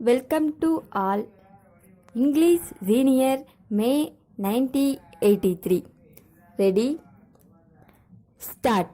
Welcome to all. English Senior May 1983. Ready? Start.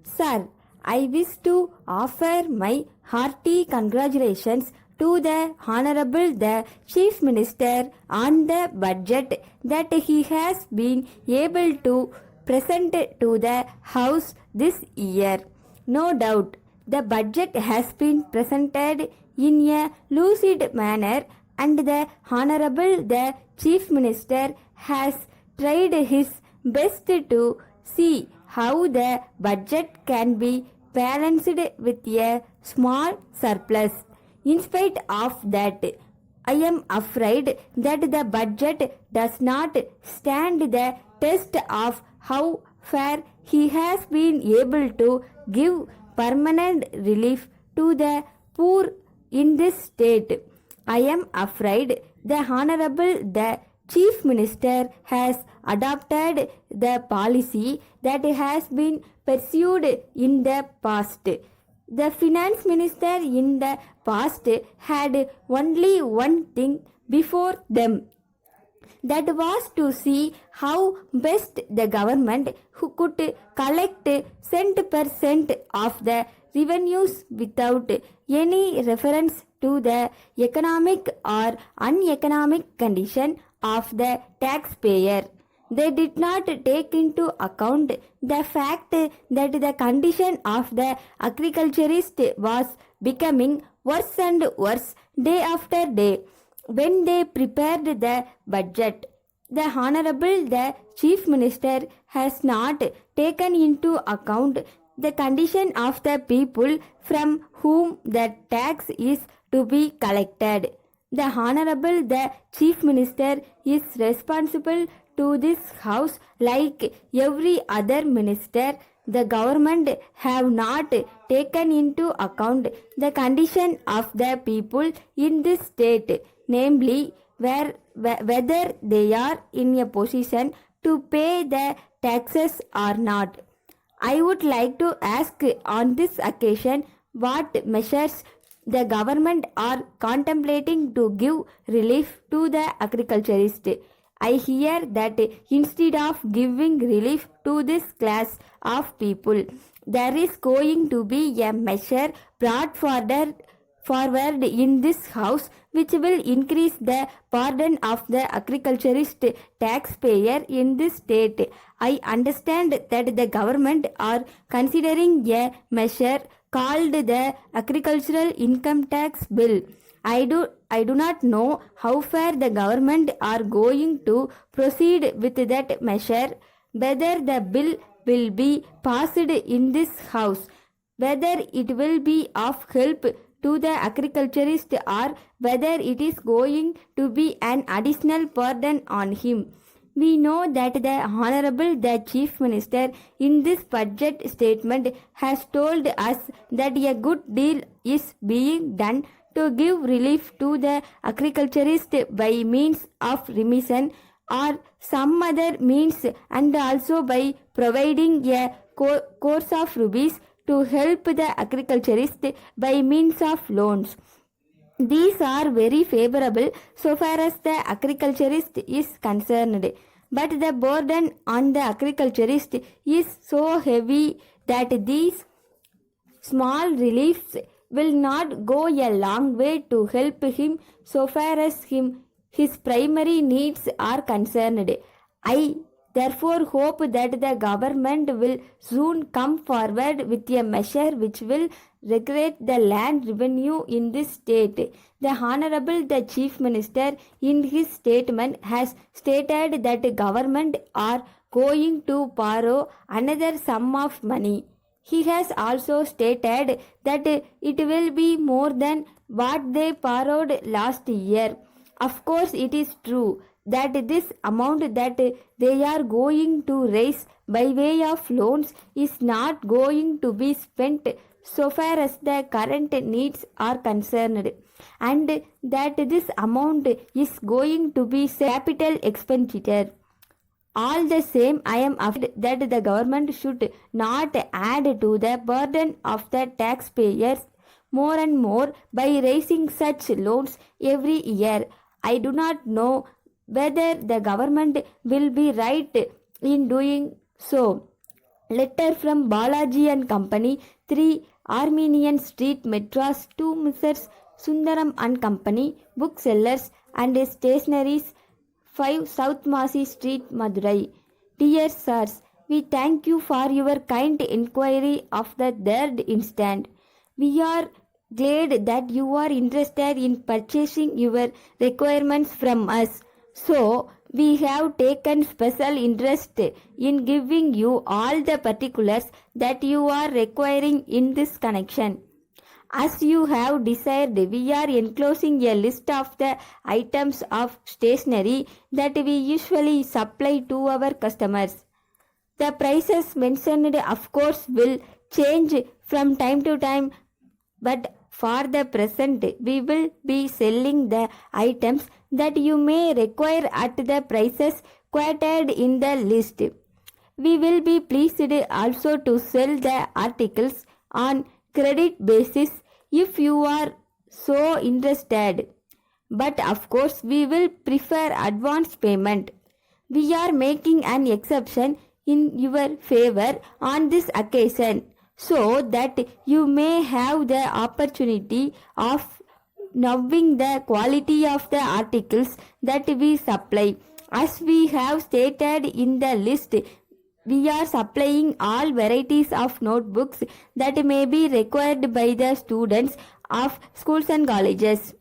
Sir, I wish to offer my hearty congratulations to the Honorable the Chief Minister on the budget that he has been able to present to the House this year. No doubt, the budget has been presented in a lucid manner and the Honorable the Chief Minister has tried his best to see how the budget can be balanced with a small surplus. In spite of that, I am afraid that the budget does not stand the test of how far he has been able to give permanent relief to the poor in this state. I am afraid the Honorable the Chief Minister has adopted the policy that has been pursued in the past. The Finance Minister in the past had only one thing before them. That was to see how best the government who could collect cent per cent of the revenues without any reference to the economic or uneconomic condition of the taxpayer. They did not take into account the fact that the condition of the agriculturist was becoming worse and worse day after day. When they prepared the budget, the Honorable the Chief Minister has not taken into account the condition of the people from whom the tax is to be collected. The Honorable the Chief Minister is responsible to this House like every other minister. The government have not taken into account the condition of the people in this state, namely whether they are in a position to pay the taxes or not. I would like to ask on this occasion what measures the government are contemplating to give relief to the agriculturist. I hear that instead of giving relief to this class of people, there is going to be a measure brought forward in this House which will increase the burden of the agriculturist taxpayer in this state. I understand that the government are considering a measure called the Agricultural Income Tax Bill. I do not know how far the government are going to proceed with that measure, whether the bill will be passed in this House, whether it will be of help to the agriculturist or whether it is going to be an additional burden on him. We know that the Honorable the Chief Minister in this budget statement has told us that a good deal is being done to give relief to the agriculturist by means of remission or some other means, and also by providing a course of rupees to help the agriculturist by means of loans. These are very favorable so far as the agriculturist is concerned, but the burden on the agriculturist is so heavy that these small reliefs will not go a long way to help him so far as his primary needs are concerned. I therefore hope that the government will soon come forward with a measure which will regulate the land revenue in this state. The Honorable the Chief Minister in his statement has stated that the government are going to borrow another sum of money. He has also stated that it will be more than what they borrowed last year. Of course, it is true that this amount that they are going to raise by way of loans is not going to be spent so far as the current needs are concerned, and that this amount is going to be capital expenditure. All the same, I am afraid that the government should not add to the burden of the taxpayers more and more by raising such loans every year. I do not know whether the government will be right in doing so. Letter from Balaji and Company, 3 Armenian Street, Madras to Mrs. Sundaram and Company, booksellers and stationaries, 5 South Masi Street, Madurai. Dear sirs, we thank you for your kind inquiry of the third instant. We are glad that you are interested in purchasing your requirements from us. So, we have taken special interest in giving you all the particulars that you are requiring in this connection. As you have desired, we are enclosing a list of the items of stationery that we usually supply to our customers. The prices mentioned, of course, will change from time to time, but for the present, we will be selling the items that you may require at the prices quoted in the list. We will be pleased also to sell the articles on credit basis if you are so interested. But of course, we will prefer advance payment. We are making an exception in your favor on this occasion so that you may have the opportunity of knowing the quality of the articles that we supply. As we have stated in the list, we are supplying all varieties of notebooks that may be required by the students of schools and colleges.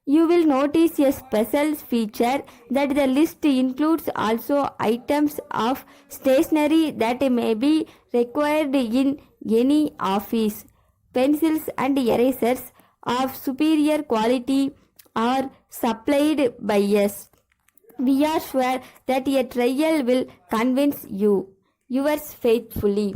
You will notice a special feature that the list includes also items of stationery that may be required in any office. Pencils and erasers of superior quality are supplied by us. We are sure that a trial will convince you. Yours faithfully.